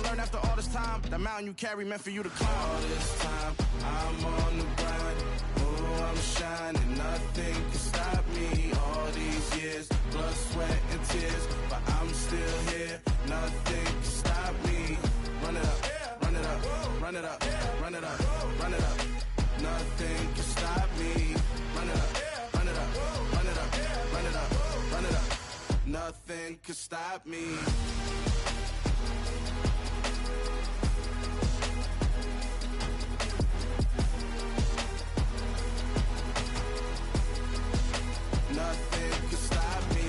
I learned after all this time, the mountain you carry meant for you to climb. All this time, I'm on the grind. Oh, I'm shining, nothing can stop me. All these years, blood, sweat, and tears, but I'm still here. Nothing can stop me. Run it up, run it up, run it up, run it up, run it up. Nothing can stop me. Run it up, run it up, run it up, run it up, run it up. Nothing can stop me. Nothing can stop me.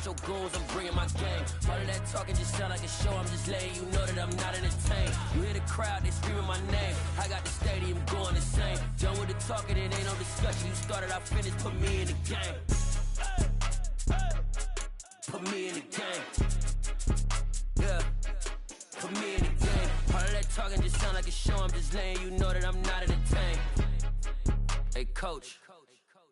Your goons, I'm bringing my game. All of that talking just sound like a show. I'm just letting you know that I'm not entertained. You hear the crowd, they screaming my name. I got the stadium going insane. Done with the talking, it ain't no discussion. You started, I finished, put me in the game. Put me in the game. Yeah. Put me in the game. All of that talking just sound like a show. I'm just letting you know that I'm not entertained. Hey, coach.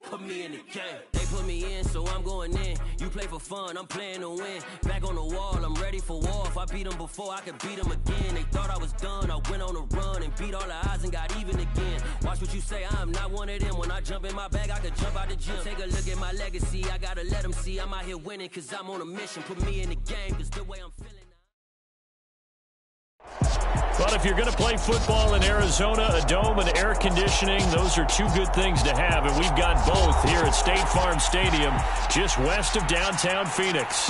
Put me in the game. They put me in, so I'm going in. You play for fun, I'm playing to win. Back on the wall, I'm ready for war. If I beat them before, I could beat them again. They thought I was done, I went on a run and beat all the odds and got even again. Watch what you say, I'm not one of them. When I jump in my bag, I could jump out the gym. Take a look at my legacy, I gotta let them see I'm out here winning, cause I'm on a mission. Put me in the game, cause the way I'm feeling. But if you're going to play football in Arizona, a dome and air conditioning, those are two good things to have, and we've got both here at State Farm Stadium, just west of downtown Phoenix.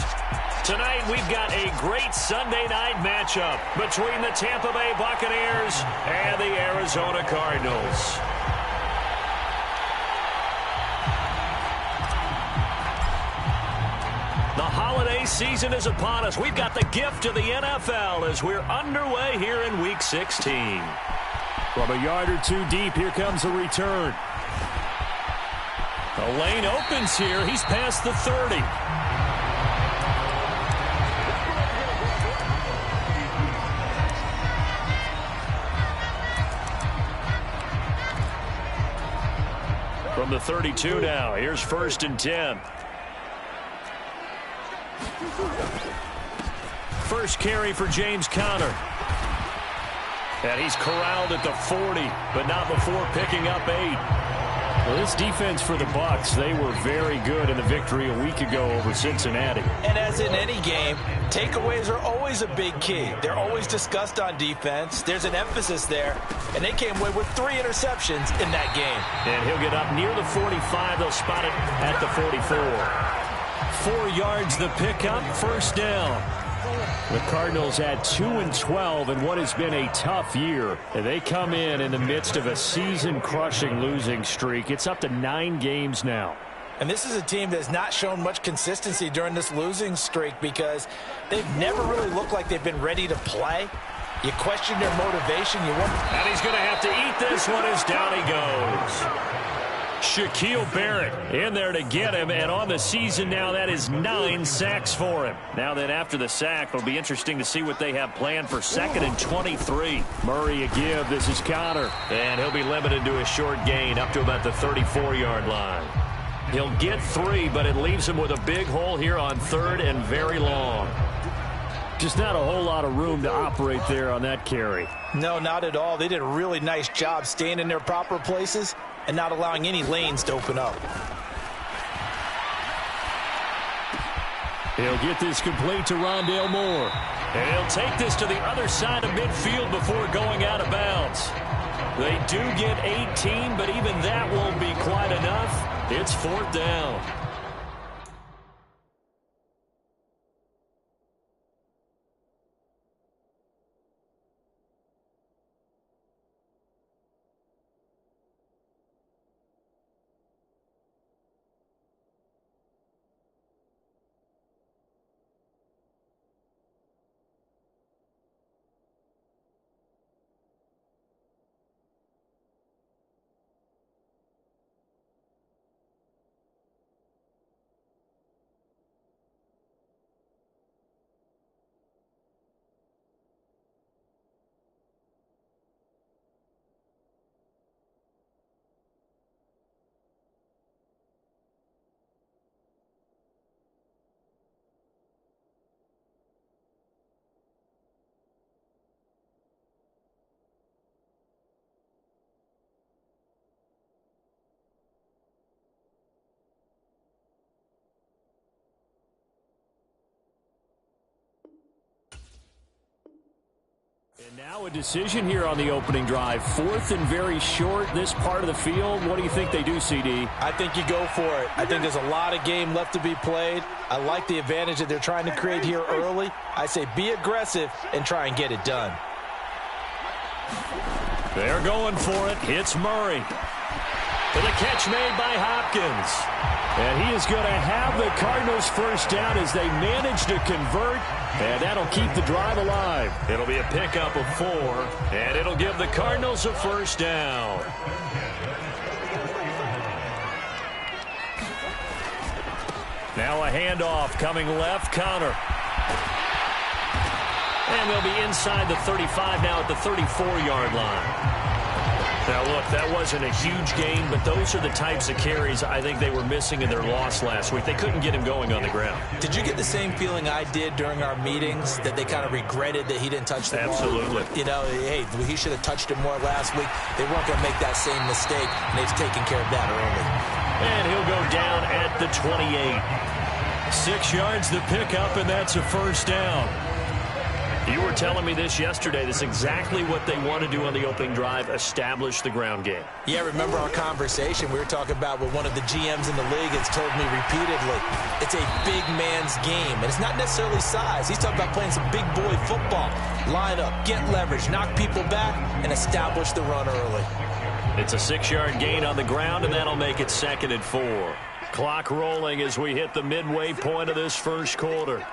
Tonight, we've got a great Sunday night matchup between the Tampa Bay Buccaneers and the Arizona Cardinals. The holiday season is upon us. We've got the gift of the NFL as we're underway here in Week 16. From a yard or two deep, here comes a return. The lane opens here. He's past the 30. From the 32 now, here's 1st and 10. First carry for James Conner. And he's corralled at the 40, but not before picking up 8. Well, this defense for the Bucs, they were very good in the victory a week ago over Cincinnati. And as in any game, takeaways are always a big key. They're always discussed on defense. There's an emphasis there, and they came away with 3 interceptions in that game. And he'll get up near the 45. They'll spot it at the 44. 4 yards the pickup, 1st down. The Cardinals at 2-12 in what has been a tough year. And they come in the midst of a season-crushing losing streak. It's up to 9 games now. And this is a team that's not shown much consistency during this losing streak because they've never really looked like they've been ready to play. You question their motivation. You wonder. And he's going to have to eat this one as down he goes. Shaquille Barrett in there to get him, and on the season now, that is 9 sacks for him. Now then, after the sack, it'll be interesting to see what they have planned for 2nd and 23. Murray a give. This is Conner. And he'll be limited to a short gain up to about the 34-yard line. He'll get 3, but it leaves him with a big hole here on 3rd and very long. Just not a whole lot of room to operate there on that carry. No, not at all. They did a really nice job staying in their proper places and not allowing any lanes to open up. He'll get this complete to Rondale Moore. And he'll take this to the other side of midfield before going out of bounds. They do get 18, but even that won't be quite enough. It's 4th down. And now a decision here on the opening drive. 4th and very short, this part of the field. What do you think they do, CD? I think you go for it. I think there's a lot of game left to be played. I like the advantage that they're trying to create here early. I say be aggressive and try and get it done. They're going for it. It's Murray. For the catch made by Hopkins. And he is going to have the Cardinals first down as they manage to convert. And that'll keep the drive alive. It'll be a pickup of 4. And it'll give the Cardinals a first down. Now a handoff coming left. Connor. And they'll be inside the 35 now at the 34-yard line. Now, look, that wasn't a huge gain, but those are the types of carries I think they were missing in their loss last week. They couldn't get him going on the ground. Did you get the same feeling I did during our meetings, that they kind of regretted that he didn't touch the ball? Absolutely. You know, hey, he should have touched it more last week. They weren't going to make that same mistake, and they've taken care of that early. And he'll go down at the 28. 6 yards the pickup, and that's a first down. You were telling me this yesterday. This is exactly what they want to do on the opening drive, establish the ground game. Yeah, remember our conversation? We were talking about what one of the GMs in the league has told me repeatedly. It's a big man's game, and it's not necessarily size. He's talking about playing some big boy football. Line up, get leverage, knock people back, and establish the run early. It's a 6-yard gain on the ground, and that'll make it 2nd and 4. Clock rolling as we hit the midway point of this first quarter.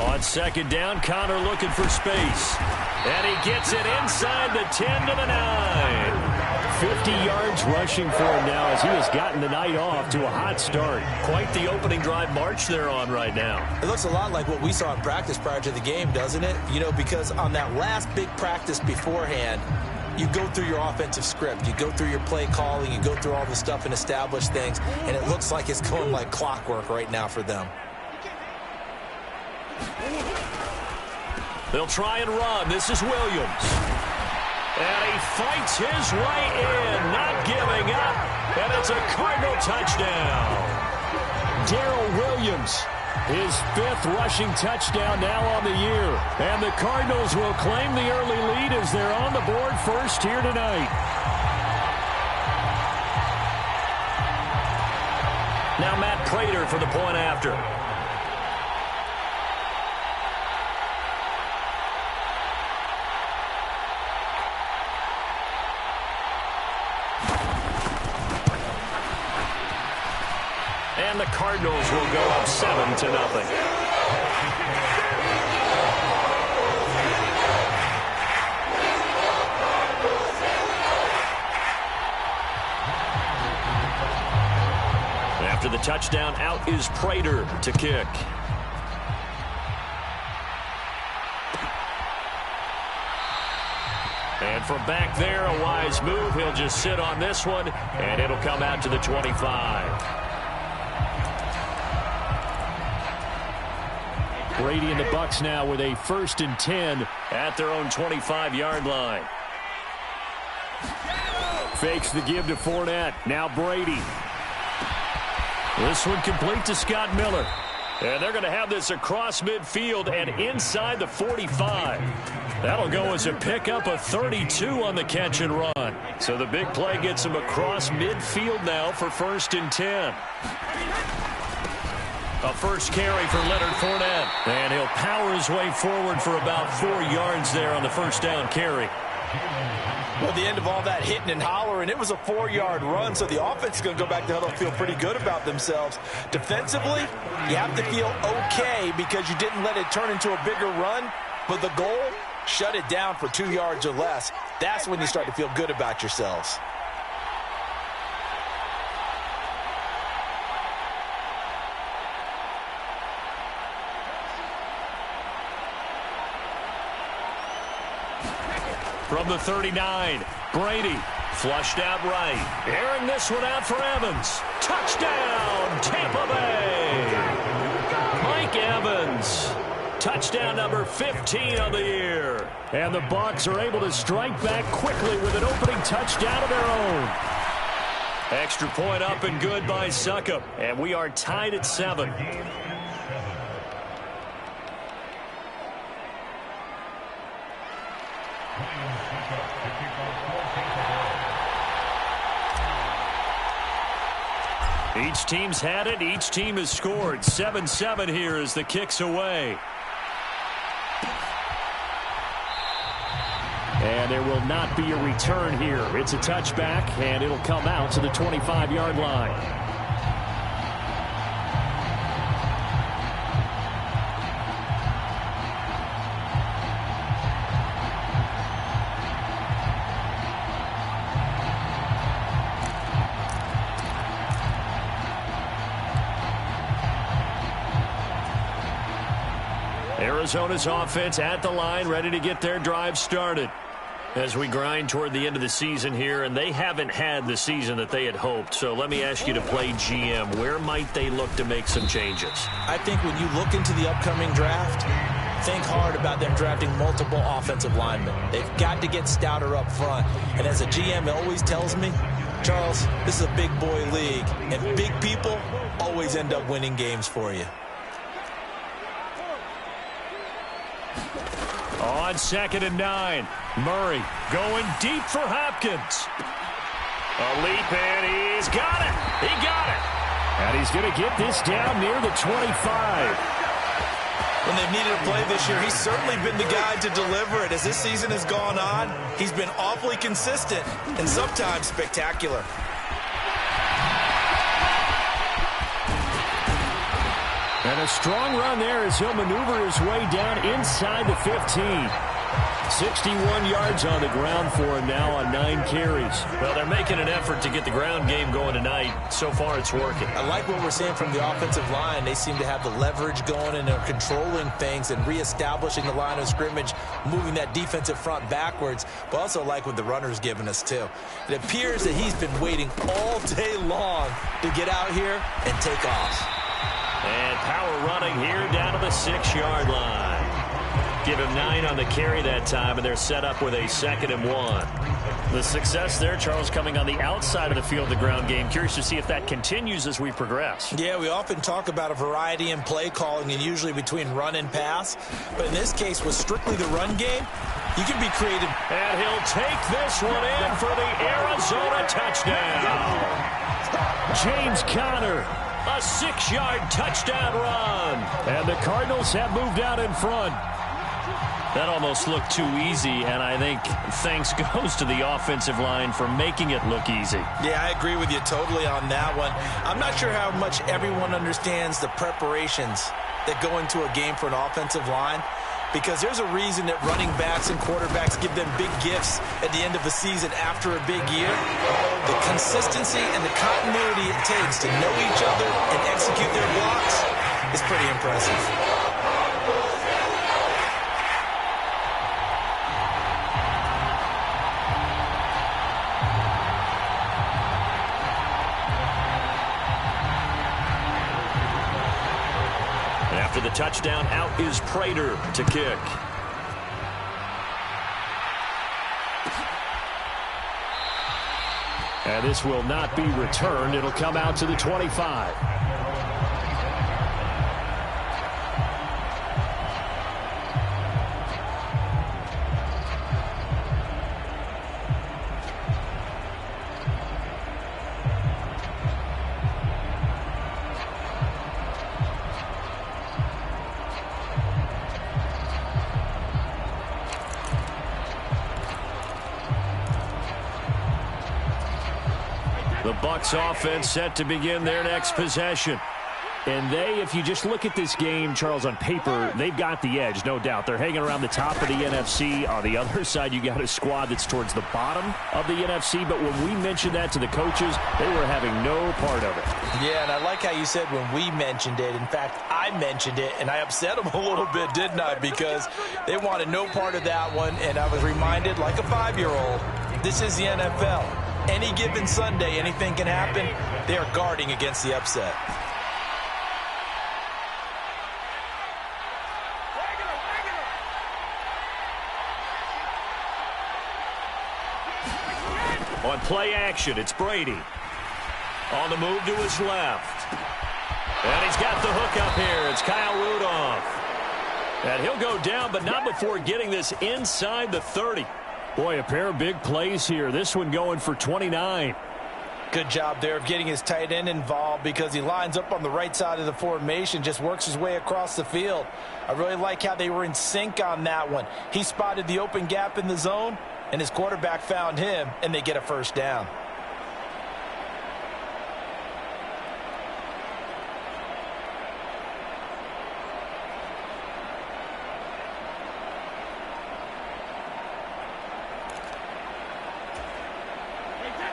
On 2nd down, Connor looking for space. And he gets it inside the 10 to the 9. 50 yards rushing for him now as he has gotten the night off to a hot start. Quite the opening drive march they're on right now. It looks a lot like what we saw in practice prior to the game, doesn't it? You know, because on that last big practice beforehand, you go through your offensive script. You go through your play calling. You go through all the stuff and establish things. And it looks like it's going like clockwork right now for them. They'll try and run. This is Williams. And he fights his way in, not giving up. And it's a Cardinal touchdown. Darrell Williams, his 5th rushing touchdown now on the year. And the Cardinals will claim the early lead as they're on the board first here tonight. Now Matt Prater for the point after. And the Cardinals will go up 7-0. After the touchdown, out is Prater to kick. And from back there, a wise move. He'll just sit on this one, and it'll come out to the 25. Brady and the Bucs now with a 1st and 10 at their own 25-yard line. Fakes the give to Fournette. Now Brady. This one complete to Scott Miller. And they're going to have this across midfield and inside the 45. That'll go as a pickup of 32 on the catch and run. So the big play gets him across midfield now for 1st and 10. A first carry for Leonard Fournette. And he'll power his way forward for about 4 yards there on the first down carry. Well, the end of all that hitting and hollering, it was a 4-yard run, so the offense is going to go back to huddle and feel pretty good about themselves. Defensively, you have to feel okay because you didn't let it turn into a bigger run, but the goal, shut it down for 2 yards or less. That's when you start to feel good about yourselves. From the 39, Brady flushed out right. Airing this one out for Evans. Touchdown, Tampa Bay. Mike Evans. Touchdown number 15 on the year. And the Bucs are able to strike back quickly with an opening touchdown of their own. Extra point up and good by Succop. And we are tied at 7. Each team's had it. Each team has scored. 7-7 here as the kick's away. And there will not be a return here. It's a touchback, and it'll come out to the 25-yard line. Arizona's offense at the line, ready to get their drive started. As we grind toward the end of the season here, and they haven't had the season that they had hoped. So let me ask you to play GM. Where might they look to make some changes? I think when you look into the upcoming draft, think hard about them drafting multiple offensive linemen. They've got to get stouter up front. And as a GM, it always tells me, Charles, this is a big boy league, and big people always end up winning games for you. On 2nd and 9, Murray going deep for Hopkins. A leap, and he's got it. He got it. And he's going to get this down near the 25. When they've needed a play this year, he's certainly been the guy to deliver it. As this season has gone on, he's been awfully consistent and sometimes spectacular. And a strong run there as he'll maneuver his way down inside the 15. 61 yards on the ground for him now on 9 carries. Well, they're making an effort to get the ground game going tonight. So far, it's working. I like what we're seeing from the offensive line. They seem to have the leverage going, and they're controlling things and reestablishing the line of scrimmage, moving that defensive front backwards. But also like what the runner's giving us, too. It appears that he's been waiting all day long to get out here and take off. And power running here down to the 6-yard line. Give him 9 on the carry that time, and they're set up with a 2nd and 1. The success there, Charles, coming on the outside of the field, the ground game. Curious to see if that continues as we progress. Yeah, we often talk about a variety in play calling, and usually between run and pass. But in this case, with strictly the run game, you can be creative. And he'll take this one in for the Arizona touchdown. James Conner. A 6-yard touchdown run. And the Cardinals have moved out in front. That almost looked too easy, and I think thanks goes to the offensive line for making it look easy. Yeah, I agree with you totally on that one. I'm not sure how much everyone understands the preparations that go into a game for an offensive line, because there's a reason that running backs and quarterbacks give them big gifts at the end of the season after a big year. The consistency and the continuity it takes to know each other and execute their blocks is pretty impressive. After the touchdown, out is Prater to kick. And this will not be returned. It'll come out to the 25. The Bucs offense set to begin their next possession. And if you just look at this game, Charles, on paper, they've got the edge, no doubt. They're hanging around the top of the NFC. On the other side, you got a squad that's towards the bottom of the NFC. But when we mentioned that to the coaches, they were having no part of it. Yeah, and I like how you said when we mentioned it. In fact, I mentioned it, and I upset them a little bit, didn't I? Because they wanted no part of that one, and I was reminded, like a 5-year-old, this is the NFL. Any given Sunday, anything can happen. They are guarding against the upset. On play action, it's Brady. On the move to his left. And he's got the hook up here. It's Kyle Rudolph. And he'll go down, but not before getting this inside the 30. Boy, a pair of big plays here. This one going for 29. Good job there of getting his tight end involved because he lines up on the right side of the formation, just works his way across the field. I really like how they were in sync on that one. He spotted the open gap in the zone, and his quarterback found him, and they get a first down.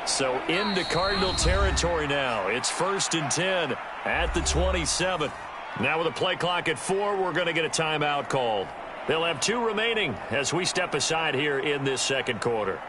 So into Cardinal territory now. It's 1st and 10 at the 27. Now with a play clock at 4, we're going to get a timeout called. They'll have 2 remaining as we step aside here in this second quarter.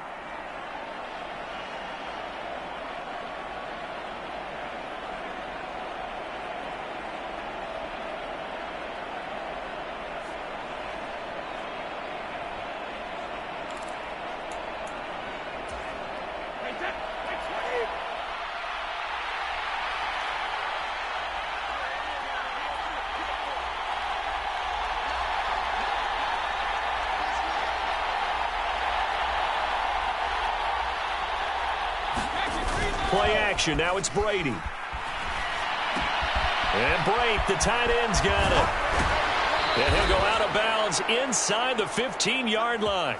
Play action. Now it's Brady. And Brake, the tight end's got it. And he'll go out of bounds inside the 15-yard line.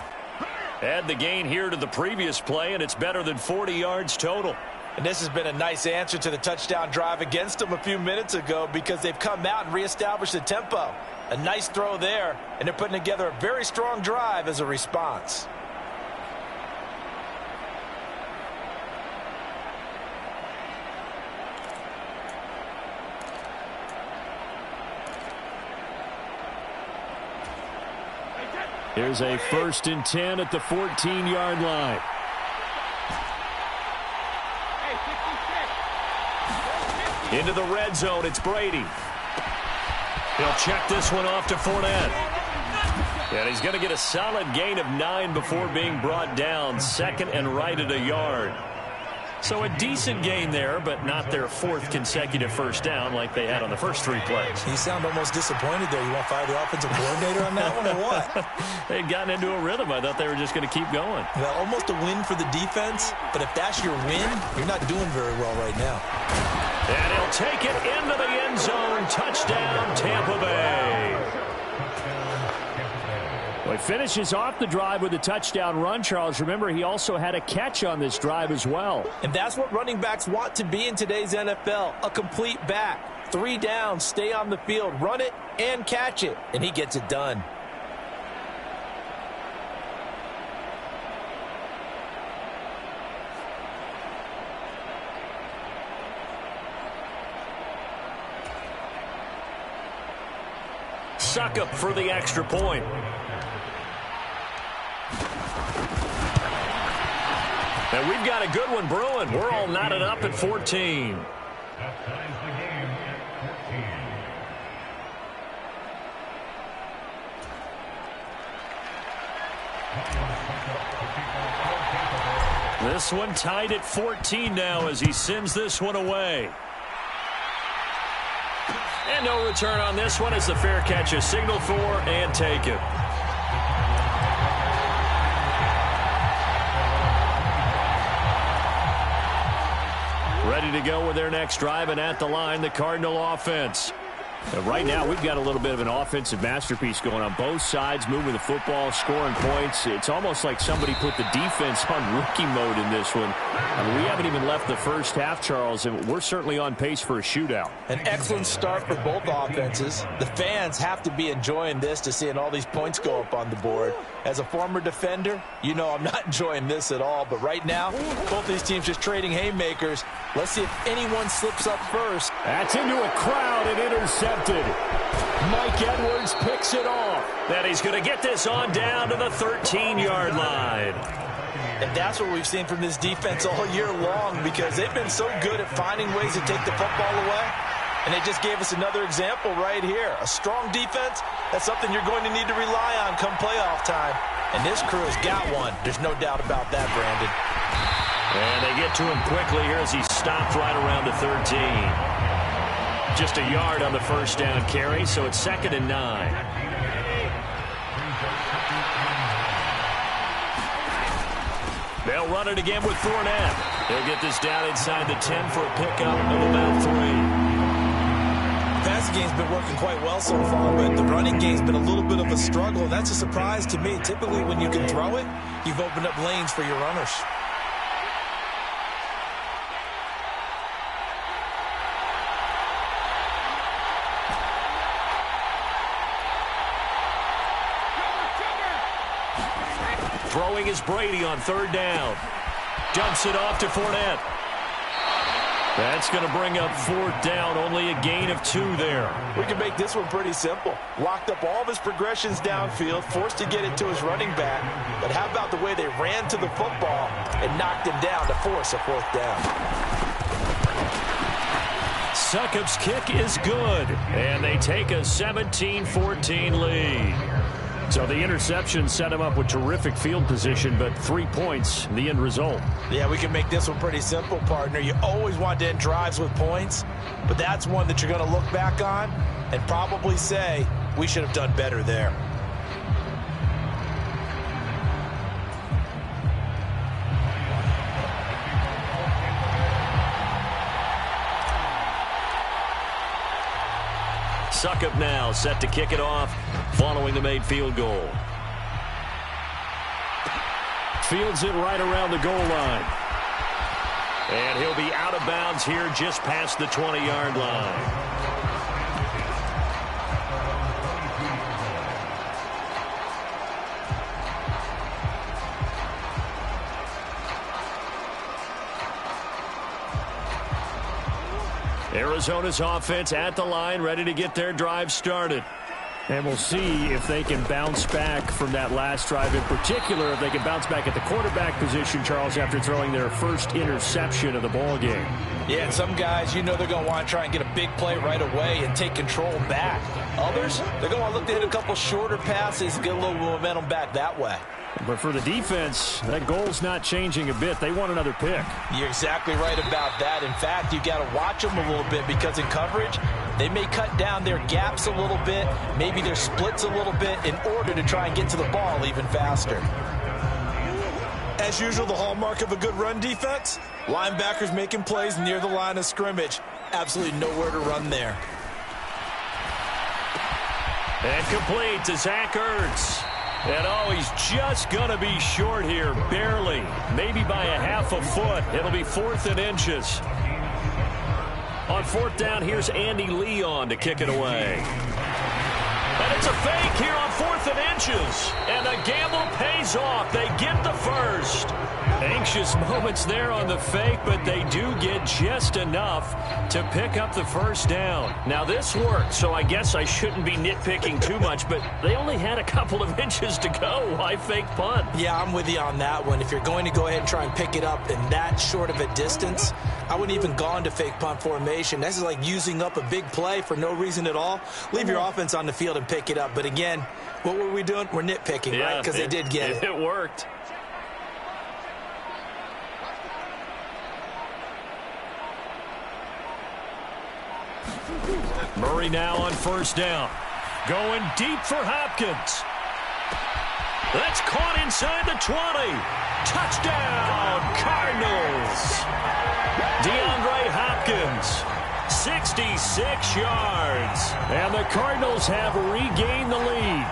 Add the gain here to the previous play, and it's better than 40 yards total. And this has been a nice answer to the touchdown drive against them a few minutes ago because they've come out and reestablished the tempo. A nice throw there, and they're putting together a very strong drive as a response. Here's a 1st and 10 at the 14-yard line. Into the red zone, it's Brady. He'll check this one off to Fournette. And he's going to get a solid gain of 9 before being brought down. 2nd and right at a yard. So a decent gain there, but not their 4th consecutive first down like they had on the first 3 plays. You sound almost disappointed there. You want to fire the offensive coordinator on that one or what? They'd gotten into a rhythm. I thought they were just going to keep going. Well, almost a win for the defense, but if that's your win, you're not doing very well right now. And he'll take it into the end zone. Touchdown, Tampa Bay. Well, he finishes off the drive with a touchdown run, Charles. Remember, he also had a catch on this drive as well. And that's what running backs want to be in today's NFL, a complete back. 3 downs, stay on the field, run it, and catch it. And he gets it done. Suck up for the extra point. And we've got a good one brewing. We're all knotted up at 14. This one tied at 14 now as he sends this one away. And no return on this one as the fair catch is signaled for and taken. Ready to go with their next drive, and at the line, the Cardinal offense. And right now, we've got a little bit of an offensive masterpiece going on both sides, moving the football, scoring points. It's almost like somebody put the defense on rookie mode in this one. I mean, we haven't even left the first half, Charles, and we're certainly on pace for a shootout. An excellent start for both offenses. The fans have to be enjoying this to seeing all these points go up on the board. As a former defender, you know I'm not enjoying this at all. But right now, both these teams just trading haymakers. Let's see if anyone slips up first. That's into a crowd and intercepted. Mike Edwards picks it off. Then he's going to get this on down to the 13-yard line. And that's what we've seen from this defense all year long because they've been so good at finding ways to take the football away. And they just gave us another example right here. A strong defense, that's something you're going to need to rely on come playoff time. And this crew has got one. There's no doubt about that, Brandon. And they get to him quickly here as he stopped right around the 13. Just a yard on the first down carry, so it's 2nd and 9. They'll run it again with Fournette. He'll get this down inside the 10 for a pickup of about 3. The passing game's been working quite well so far, but the running game's been a little bit of a struggle. That's a surprise to me. Typically, when you can throw it, you've opened up lanes for your runners. Throwing is Brady on 3rd down. Dumps it off to Fournette. That's going to bring up 4th down. Only a gain of 2 there. We can make this one pretty simple. Locked up all of his progressions downfield, forced to get it to his running back. But how about the way they ran to the football and knocked him down to force a 4th down? Succop's kick is good. And they take a 17-14 lead. So the interception set him up with terrific field position, but 3 points, the end result. Yeah, we can make this one pretty simple, partner. You always want to end drives with points, but that's one that you're going to look back on and probably say, we should have done better there. Succop now set to kick it off following the made field goal. Fields it right around the goal line. And he'll be out of bounds here just past the 20-yard line. Arizona's offense at the line, ready to get their drive started. And we'll see if they can bounce back from that last drive. In particular, if they can bounce back at the quarterback position, Charles, after throwing their first interception of the ball game. Yeah, and some guys, you know they're going to want to try and get a big play right away and take control back. Others, they're going to want to look to hit a couple shorter passes and get a little momentum back that way. But for the defense, that goal's not changing a bit. They want another pick. You're exactly right about that. In fact, you got to watch them a little bit because in coverage, they may cut down their gaps a little bit, maybe their splits a little bit in order to try and get to the ball even faster. As usual, the hallmark of a good run defense, linebackers making plays near the line of scrimmage. Absolutely nowhere to run there. And complete to Zach Ertz. And oh, he's just going to be short here, barely. Maybe by a half a foot. It'll be 4th and inches. On 4th down, here's Andy Leon to kick it away. And it's a fake here on 4th and inches. And the gamble pays off. They get the first. Anxious moments there on the fake, but they do get just enough to pick up the first down. Now, this worked, so I guess I shouldn't be nitpicking too much, but they only had a couple of inches to go. Why fake punt? Yeah, I'm with you on that one. If you're going to go ahead and try and pick it up in that short of a distance, I wouldn't even gone to fake punt formation. This is like using up a big play for no reason at all. Leave your offense on the field and pick it up. But again, what were we doing? We're nitpicking, right? Because they did get it. It worked. Murray now on 1st down. Going deep for Hopkins. That's caught inside the 20. Touchdown, Cardinals. DeAndre Hopkins, 66 yards. And the Cardinals have regained the lead.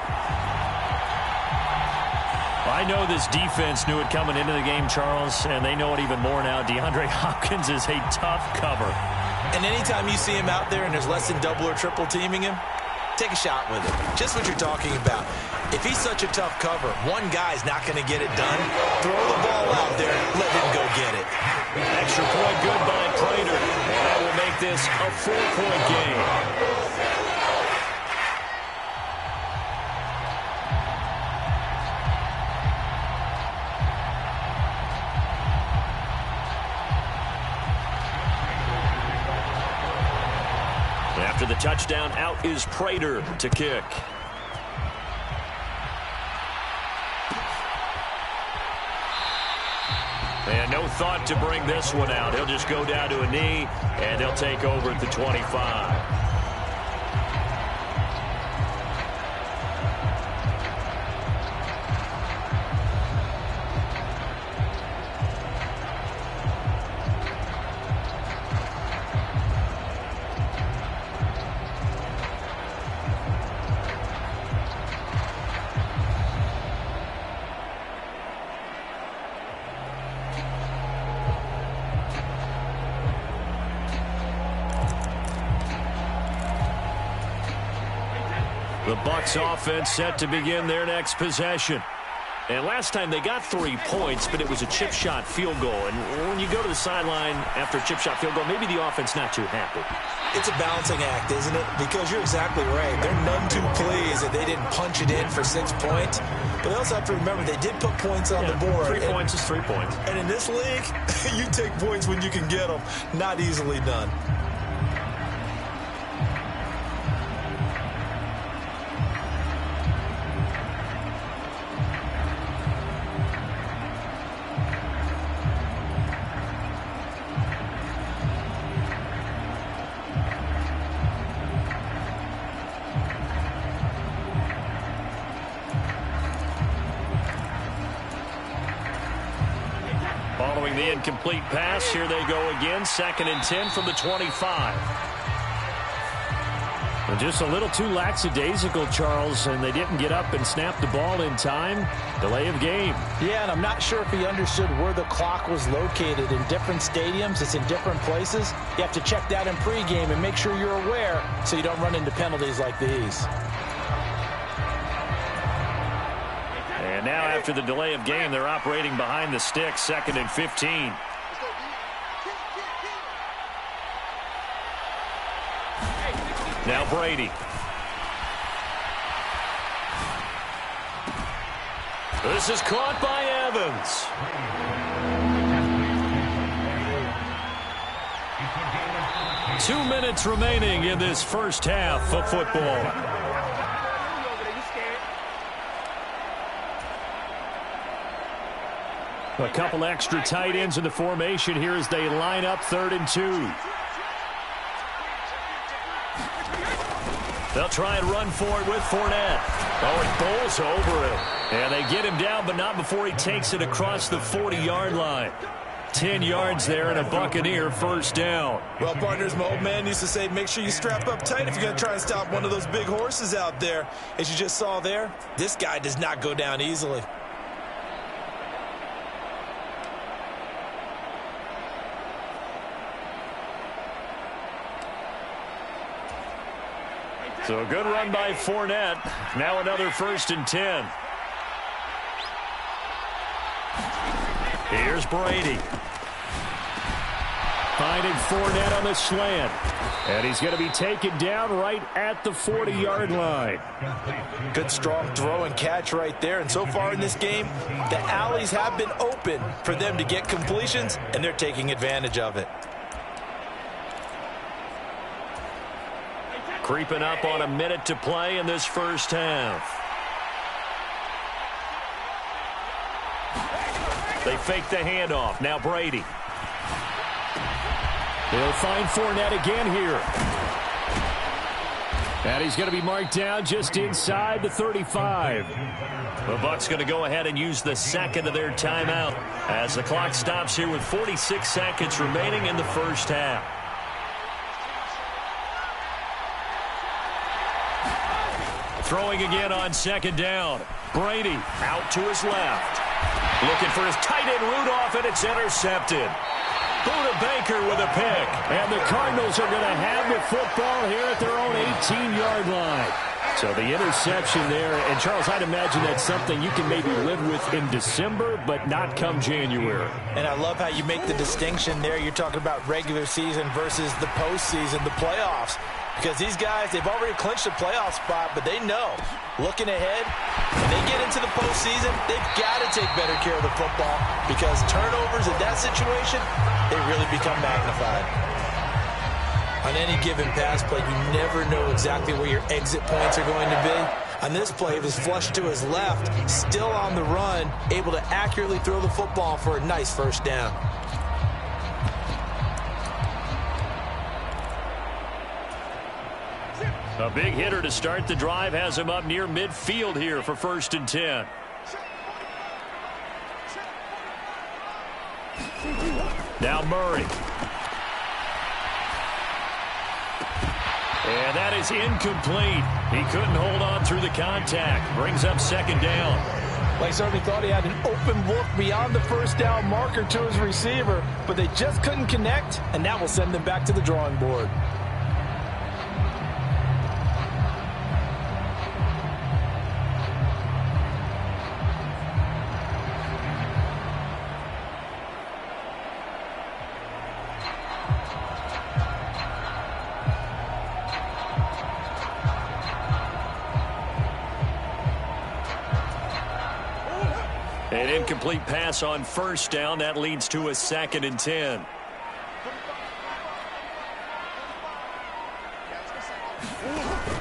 I know this defense knew it coming into the game, Charles, and they know it even more now. DeAndre Hopkins is a tough cover. And anytime you see him out there and there's less than double or triple teaming him, take a shot with him. Just what you're talking about. If he's such a tough cover, one guy's not going to get it done. Throw the ball out there, let him go get it. Extra point good by Prater. That will make this a 4-point game. After the touchdown, out is Prater to kick. And no thought to bring this one out. He'll just go down to a knee, and they'll take over at the 25. The Bucs offense set to begin their next possession. And last time they got 3 points, but it was a chip shot field goal. And when you go to the sideline after a chip shot field goal, maybe the offense not too happy. It's a balancing act, isn't it? Because you're exactly right. They're none too pleased that they didn't punch it in for 6 points. But they also have to remember they did put points on the board. 3 points is 3 points. And in this league, you take points when you can get them. Not easily done. Following the incomplete pass, here they go again. 2nd and 10 from the 25. Well, just a little too lackadaisical, Charles, and they didn't get up and snap the ball in time. Delay of game. Yeah, and I'm not sure if he understood where the clock was located. In different stadiums, it's in different places. You have to check that in pregame and make sure you're aware so you don't run into penalties like these. And now after the delay of game, they're operating behind the sticks, 2nd and 15. Now Brady. This is caught by Evans. Two minutes remaining in this first half of football. A couple extra tight ends in the formation here as they line up 3rd and 2. They'll try and run for it with Fournette. Oh, he bowls over it. And they get him down, but not before he takes it across the 40-yard line. 10 yards there and a Buccaneer first down. Well, partners, my old man used to say, make sure you strap up tight if you're going to try and stop one of those big horses out there. As you just saw there, this guy does not go down easily. So a good run by Fournette. Now another 1st and 10. Here's Brady. Finding Fournette on the slant. And he's going to be taken down right at the 40-yard line. Good strong throw and catch right there. And so far in this game, the alleys have been open for them to get completions, and they're taking advantage of it. Creeping up on a minute to play in this first half. They fake the handoff. Now Brady. They'll find Fournette again here. And he's going to be marked down just inside the 35. The Bucs going to go ahead and use the 2nd of their timeout as the clock stops here with 46 seconds remaining in the first half. Throwing again on 2nd down. Brady out to his left. Looking for his tight end Rudolph, and it's intercepted. Buda Baker with a pick. And the Cardinals are going to have the football here at their own 18-yard line. So the interception there. And, Charles, I'd imagine that's something you can maybe live with in December, but not come January. And I love how you make the distinction there. You're talking about regular season versus the postseason, the playoffs. Because these guys, they've already clinched a playoff spot, but they know, looking ahead, when they get into the postseason, they've got to take better care of the football because turnovers in that situation, they really become magnified. On any given pass play, you never know exactly where your exit points are going to be. On this play, it was flushed to his left, still on the run, able to accurately throw the football for a nice first down. A big hitter to start the drive has him up near midfield here for 1st and 10. Now Murray. And that is incomplete. He couldn't hold on through the contact. Brings up 2nd down. They certainly thought he had an open look beyond the first down marker to his receiver, but they just couldn't connect, and that will send them back to the drawing board. An incomplete pass on first down. That leads to a 2nd and 10.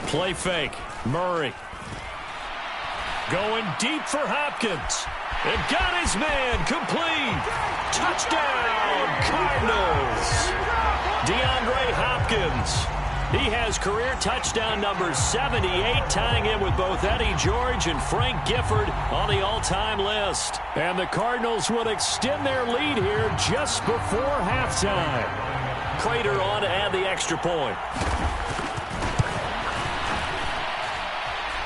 Play fake. Murray. Going deep for Hopkins. And got his man. Complete. Touchdown, Cardinals. DeAndre Hopkins. He has career touchdown number 78, tying in with both Eddie George and Frank Gifford on the all-time list. And the Cardinals will extend their lead here just before halftime. Prater on to add the extra point.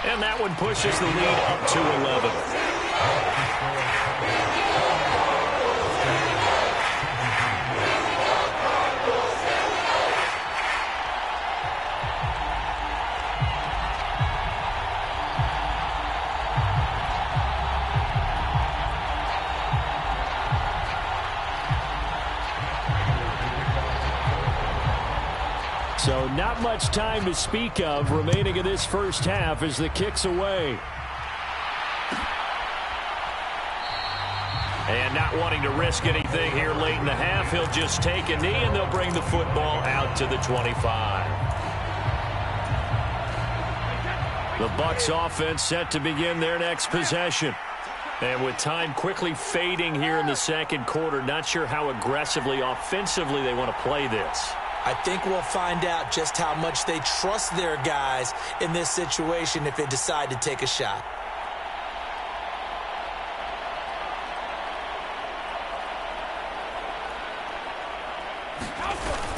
And that one pushes the lead up to 11. So not much time to speak of remaining in this first half as the kick's away. And not wanting to risk anything here late in the half, he'll just take a knee and they'll bring the football out to the 25. The Bucs offense set to begin their next possession. And with time quickly fading here in the second quarter, not sure how aggressively, offensively they want to play this. I think we'll find out just how much they trust their guys in this situation if they decide to take a shot.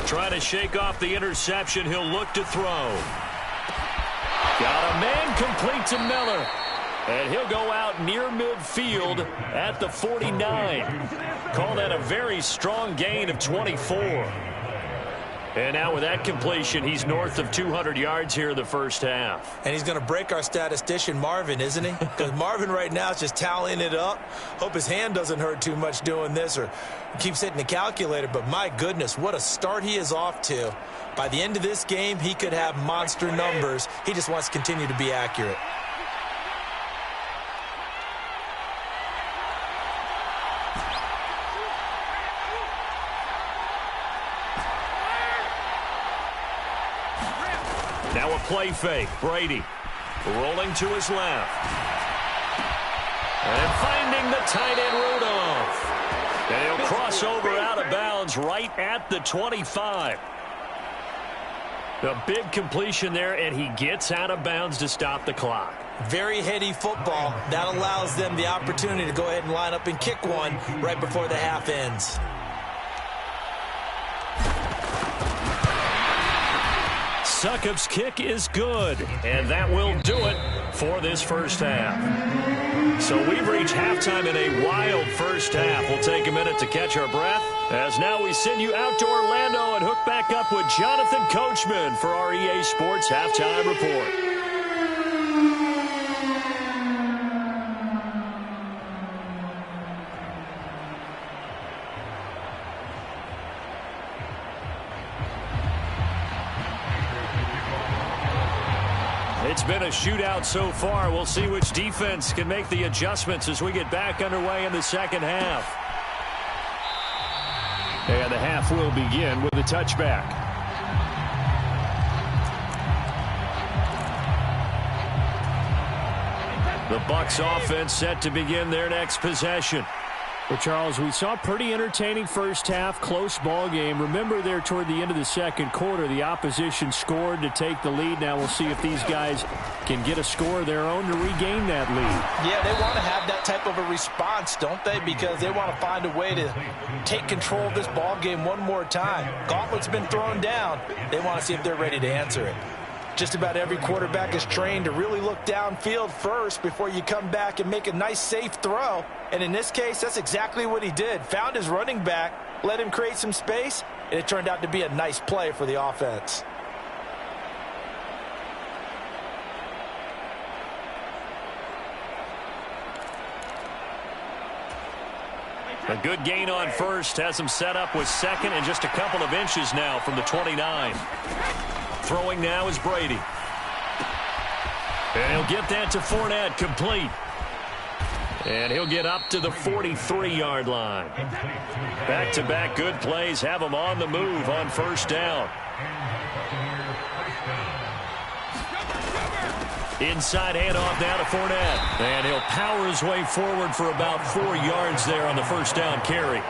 Trying to shake off the interception. He'll look to throw. Got a man complete to Miller. And he'll go out near midfield at the 49. Call that a very strong gain of 24. And now with that completion, he's north of 200 yards here in the first half. And he's going to break our statistician, Marvin, isn't he? Because Marvin right now is just tallying it up. Hope his hand doesn't hurt too much doing this or keeps hitting the calculator. But my goodness, what a start he is off to. By the end of this game, he could have monster numbers. He just wants to continue to be accurate. Now a play fake. Brady rolling to his left. And finding the tight end Rudolph. And he'll cross over out of bounds right at the 25. A big completion there, and he gets out of bounds to stop the clock. Very heady football. That allows them the opportunity to go ahead and line up and kick one right before the half ends. Succop's kick is good, and that will do it for this first half. So we've reached halftime in a wild first half. We'll take a minute to catch our breath, as now we send you out to Orlando and hook back up with Jonathan Coachman for our EA Sports Halftime Report. It's been a shootout so far. We'll see which defense can make the adjustments as we get back underway in the second half. And the half will begin with a touchback. The Bucs offense set to begin their next possession. Well, Charles, we saw a pretty entertaining first half, close ball game. Remember there toward the end of the second quarter, the opposition scored to take the lead. Now we'll see if these guys can get a score of their own to regain that lead. Yeah, they want to have that type of a response, don't they? Because they want to find a way to take control of this ball game one more time. Gauntlet's been thrown down. They want to see if they're ready to answer it. Just about every quarterback is trained to really look downfield first before you come back and make a nice, safe throw. And in this case, that's exactly what he did. Found his running back, let him create some space, and it turned out to be a nice play for the offense. A good gain on first has him set up with second and just a couple of inches now from the 29. Throwing now is Brady. And he'll get that to Fournette, complete. And he'll get up to the 43-yard line. Back-to-back good plays have him on the move on first down. Inside handoff now to Fournette. And he'll power his way forward for about 4 yards there on the first down carry.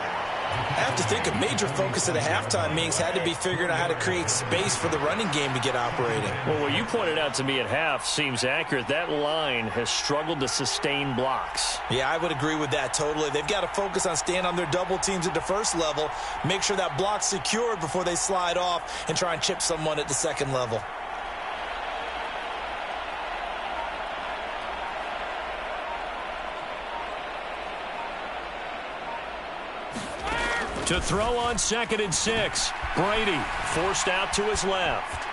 I have to think a major focus of the halftime meetings had to be figuring out how to create space for the running game to get operating. Well, what you pointed out to me at half seems accurate. That line has struggled to sustain blocks. Yeah, I would agree with that totally. They've got to focus on staying on their double teams at the first level, make sure that block's secured before they slide off and try and chip someone at the second level. To throw on 2nd and 6. Brady forced out to his left.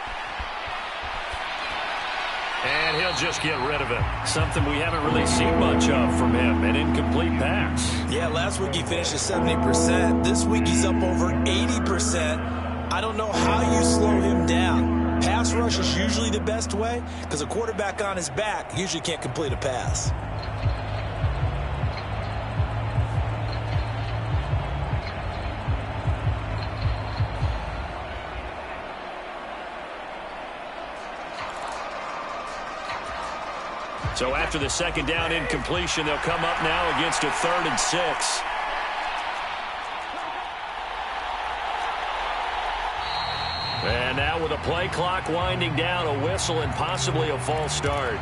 And he'll just get rid of it. Something we haven't really seen much of from him. An incomplete pass. Yeah, last week he finished at 70%. This week he's up over 80%. I don't know how you slow him down. Pass rush is usually the best way because a quarterback on his back usually can't complete a pass. So after the second down incompletion, they'll come up now against a 3rd and 6. And now with a play clock winding down, a whistle and possibly a false start.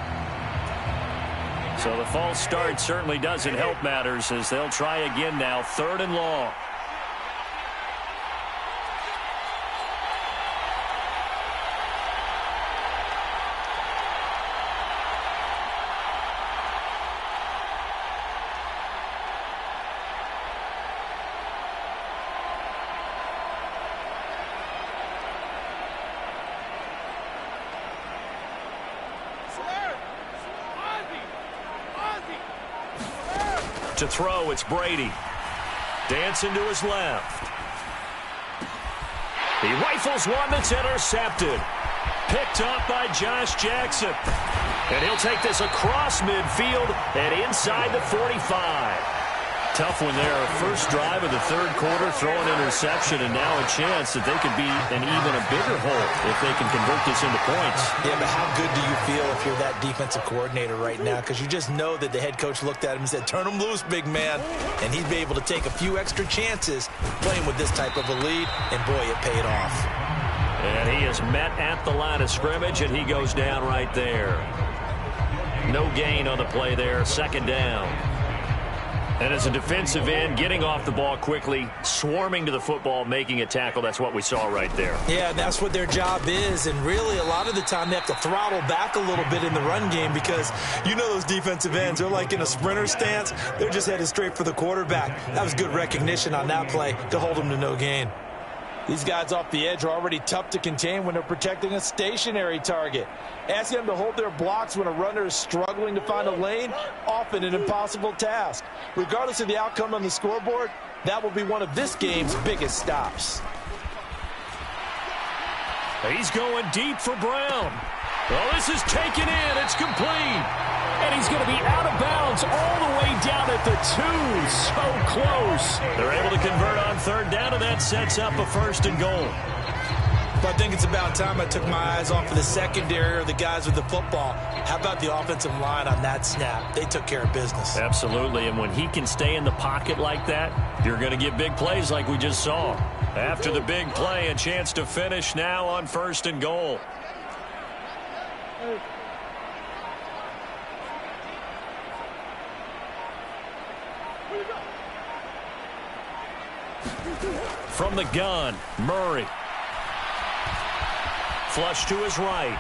So the false start certainly doesn't help matters as they'll try again now, 3rd and long. To throw, it's Brady. Dancing to his left. He rifles one that's intercepted. Picked up by Josh Jackson. And he'll take this across midfield and inside the 45. Tough one there. First drive of the 3rd quarter, throw an interception, and now a chance that they could be in even a bigger hole if they can convert this into points. Yeah, but how good do you feel if you're that defensive coordinator right now? Because you just know that the head coach looked at him and said, turn him loose, big man. And he'd be able to take a few extra chances playing with this type of a lead, and boy, it paid off. And he is met at the line of scrimmage, and he goes down right there. No gain on the play there, 2nd down. And as a defensive end, getting off the ball quickly, swarming to the football, making a tackle, that's what we saw right there. Yeah, and that's what their job is. And really, a lot of the time, they have to throttle back a little bit in the run game because you know those defensive ends, they're like in a sprinter stance. They're just headed straight for the quarterback. That was good recognition on that play to hold them to no gain. These guys off the edge are already tough to contain when they're protecting a stationary target. Asking them to hold their blocks when a runner is struggling to find a lane, often an impossible task. Regardless of the outcome on the scoreboard, that will be one of this game's biggest stops. He's going deep for Brown. Well, this is taken in. It's complete. And he's going to be out of bounds all the way down at the 2. So close. They're able to convert on 3rd down, and that sets up a 1st and goal. But I think it's about time I took my eyes off of the secondary or the guys with the football. How about the offensive line on that snap? They took care of business. Absolutely, and when he can stay in the pocket like that, you're going to get big plays like we just saw. After the big play, a chance to finish now on 1st and goal. From the gun, Murray. Flush to his right.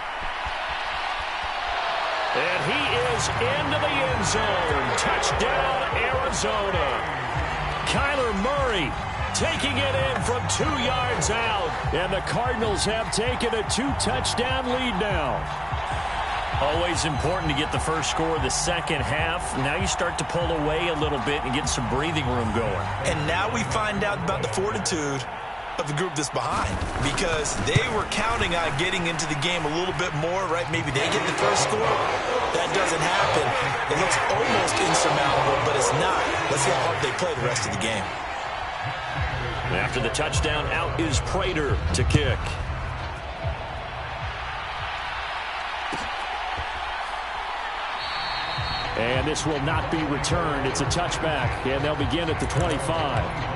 And he is into the end zone. Touchdown, Arizona. Kyler Murray taking it in from 2 yards out. And the Cardinals have taken a 2-touchdown lead now. Always important to get the first score of the second half. Now you start to pull away a little bit and get some breathing room going. And now we find out about the fortitude of the group that's behind, because they were counting on getting into the game a little bit more, right? Maybe they get the first score. That doesn't happen. It looks almost insurmountable, but it's not. Let's see how hard they play the rest of the game. After the touchdown, out is Prater to kick. And this will not be returned. It's a touchback, and they'll begin at the 25.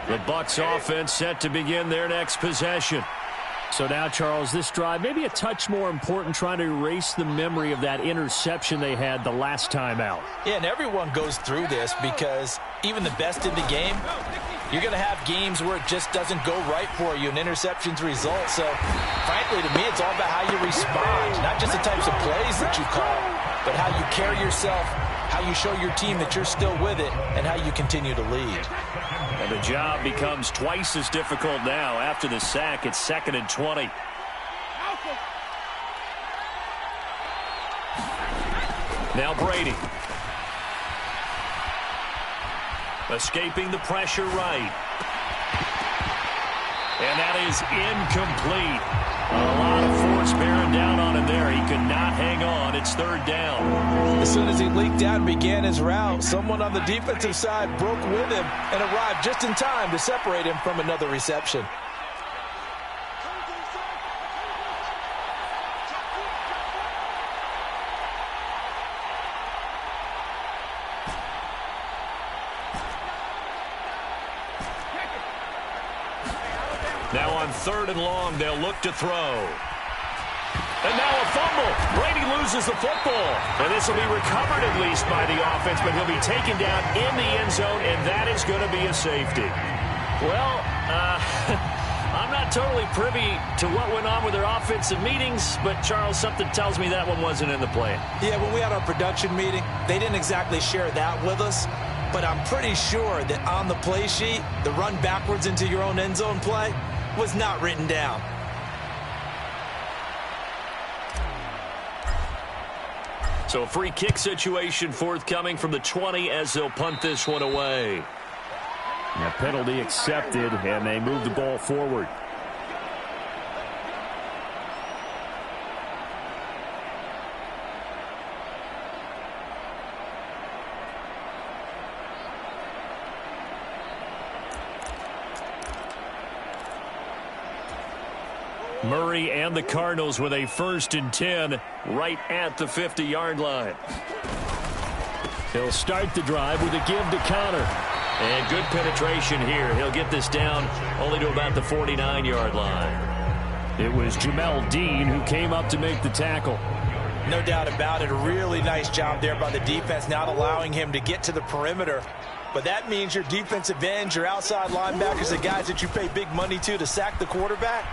The Bucs offense set to begin their next possession. So now, Charles, this drive maybe a touch more important, trying to erase the memory of that interception they had the last time out. Yeah, and everyone goes through this because even the best in the game, you're going to have games where it just doesn't go right for you, and interceptions result. So, frankly, to me, it's all about how you respond, not just the types of plays that you call, but how you carry yourself, how you show your team that you're still with it, and how you continue to lead. And the job becomes twice as difficult now. After the sack, it's 2nd and 20. Now Brady. Escaping the pressure right. And that is incomplete. A lot of force bearing down on him there. He could not hang on. It's 3rd down. As soon as he leaked out and began his route, someone on the defensive side broke with him and arrived just in time to separate him from another reception. Now on 3rd and long, they'll look to throw. And now a fumble. Brady loses the football. And this will be recovered at least by the offense, but he'll be taken down in the end zone, and that is going to be a safety. Well, I'm not totally privy to what went on with their offensive meetings, but, Charles, something tells me that one wasn't in the plan. Yeah, when we had our production meeting, they didn't exactly share that with us, but I'm pretty sure that on the play sheet, the run backwards into your own end zone play was not written down. So a free kick situation forthcoming from the 20 as they'll punt this one away. A penalty accepted, and they move the ball forward. Murray and the Cardinals with a 1st and 10 right at the 50-yard line. He'll start the drive with a give to Connor. And good penetration here. He'll get this down only to about the 49-yard line. It was Jamel Dean who came up to make the tackle. No doubt about it. A really nice job there by the defense, not allowing him to get to the perimeter. But that means your defensive ends, your outside linebackers, the guys that you pay big money to sack the quarterback,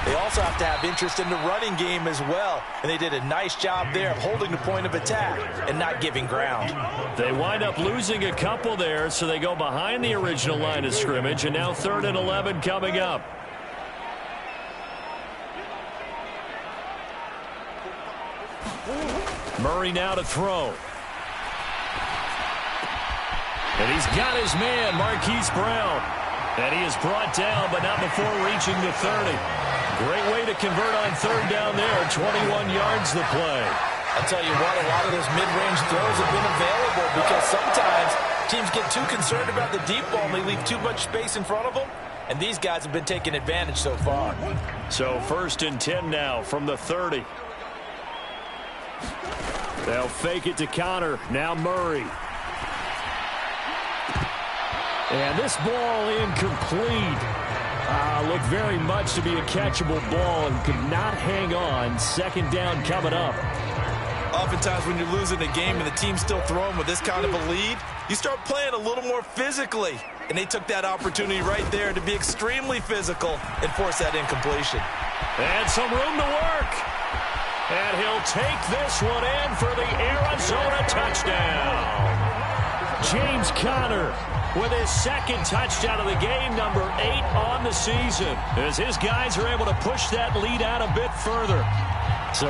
they also have to have interest in the running game as well. And they did a nice job there of holding the point of attack and not giving ground. They wind up losing a couple there, so they go behind the original line of scrimmage, and now 3rd and 11 coming up. Murray now to throw. And he's got his man, Marquise Brown. And he is brought down, but not before reaching the 30. Great way to convert on 3rd down there. 21 yards the play. I'll tell you what, a lot of those mid-range throws have been available because sometimes teams get too concerned about the deep ball and they leave too much space in front of them. And these guys have been taking advantage so far. So 1st and 10 now from the 30. They'll fake it to Connor. Now Murray. And this ball incomplete. Looked very much to be a catchable ball and could not hang on. 2nd down coming up. Oftentimes when you're losing a game and the team's still throwing with this kind of a lead, you start playing a little more physically. And they took that opportunity right there to be extremely physical and force that incompletion. And some room to work. And he'll take this one in for the Arizona touchdown. James Conner with his 2nd touchdown of the game, number 8 on the season, as his guys are able to push that lead out a bit further. So